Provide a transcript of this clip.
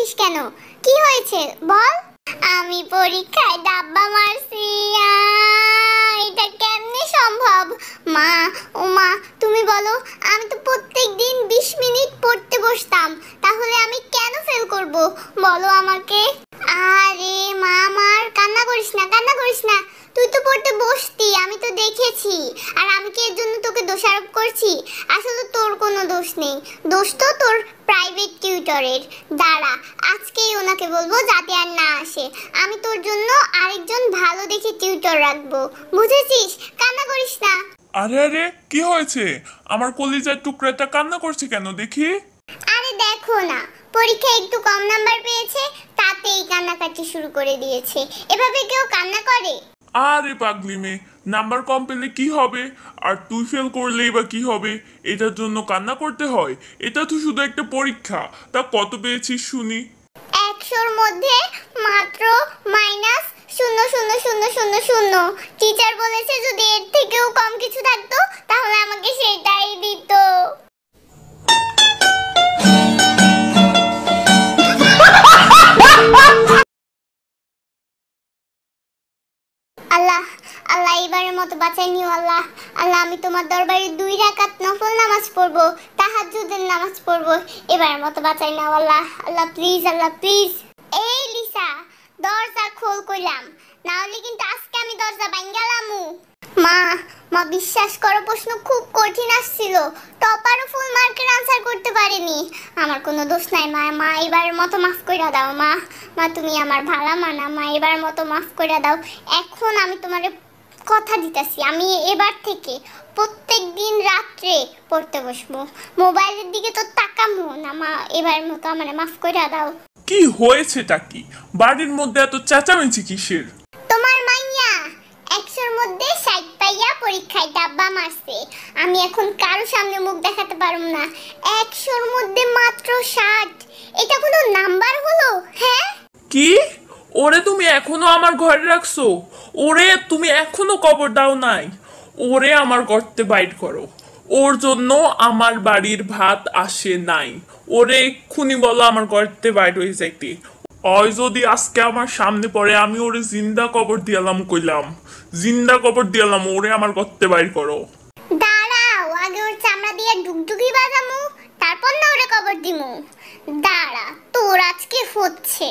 কাঁদছিস কেন? কি হয়েছে বল? আমি পরীক্ষায় ডাব্বা মারছি। এটা কেমনে সম্ভব? মা, ও মা, তুমি বলো। আমি তো প্রত্যেকদিন 20 মিনিট পড়তে বসতাম, তাহলে আমি কেন ফেল করব? বলো আমাকে। আরে মা আমার, কান্না করিস না, কান্না করিস না। তুই তো পড়তে বসতি, আমি তো দেখেছি। আর আমি কি এর জন্য তোকে দোষারোপ করছি? আসলে তোর কোনো দোষ নেই, দোষ তো তোর প্রাইভেট টিউটরের। দাঁড়া, আজকেই ওনাকে বলবো যাতে আর না আসে। আমি তোর জন্য আরেকজন ভালো দেখে টিউটর রাখবো, বুঝেছিস? কান্না করিস না। আরে আরে, কি হয়েছে? আমার কলিজার টুকরাটা কান্না করছে কেন দেখি? আরে দেখো না, পরীক্ষায় একটু কম নাম্বার পেয়েছে, তাতেই কান্নাকাটি শুরু করে দিয়েছে। এভাবে কেউ কান্না করে? আরে পাগলি মেয়ে, নাম্বার কম পেলে কি হবে? আর তুই ফেল করলেই বা কি হবে? এটার জন্য কান্না করতে হয়? এটা তো শুধু একটা পরীক্ষা। তা কত পেয়েছিস শুনি? 100-র মধ্যে মাত্র -0.0000। টিচার বলেছে যদি এর থেকেও কম কিছু থাকতো তাহলে আমাকে সেটাই দিত। আল্লাহ, আল্লাহ এবারের মতো বাঁচাই নিও আল্লাহ। আল্লাহ, আমি তোমার দরবারে 2 রাকাত নফল নামাজ পড়বো, তাহাজ্জুদের নামাজ পড়বো। এবারের মতো বাঁচাই নাও আল্লাহ। আল্লাহ প্লিজ, আল্লাহ প্লিজ। এই লিসা, দরজা খোল কইলাম, না হলে কিন্তু আজকে আমি দরজা ভাঙালামু। মা, মা বিশ্বাস করো প্রশ্ন খুব কঠিন আসছিল, টপারও ফুল মার্কের আনসার করতে পারেনি। আমার কোনো দোষ নাই মা, মা এবারের মতো মাফ কইরা দাও মা। মা তুমি আমার ভালো মা না, মা এবারের মতো মাফ কইরা দাও। এখন আমি তোমারে কথা দিতেছি, আমি এবার থেকে প্রত্যেকদিন রাত্রে পড়তে বসবো, মোবাইলের দিকে তো তাকামো না। মা এবারের মতো আমারে মাফ কইরা দাও। কি হয়েছেটা কি? বাড়ির মধ্যে এত চেঁচামেচি কিসের? তোমার মাইয়া 100-র মধ্যে 60 পাইয়া পরীক্ষায় ডাব্বা মারছে। আমি এখন কারো সামনে মুখ দেখাতে পারবো না। 100-র মধ্যে মাত্র 60, এটা কোনো নাম্বার হলো? হ্যাঁ কি? ওরে তুমি এখনো আমার ঘরে রাখছো? ওরে তুমি এখনো কবর দাও নাই? ওরে আমার গর্তে বাইট করো। ওর জন্য আমার বাড়ির ভাত আসে নাই। ওরে এক্ষুনি বলো আমার গর্তে বাইট হয়ে যাইতে। ওই যদি আজকে আমার সামনে পড়ে আমি ওরে জিন্দা কবর দিয়ালাম কইলাম, জিন্দা কবর দিয়ালাম। ওরে আমার গর্তে বাইট করো। দাঁড়াও, আগে ওর চামড়া দিয়ে ডুগডুগি বাজামু, তারপর না ওরে কবর দিমু। দাঁড়া, তোর আজকে হচ্ছে।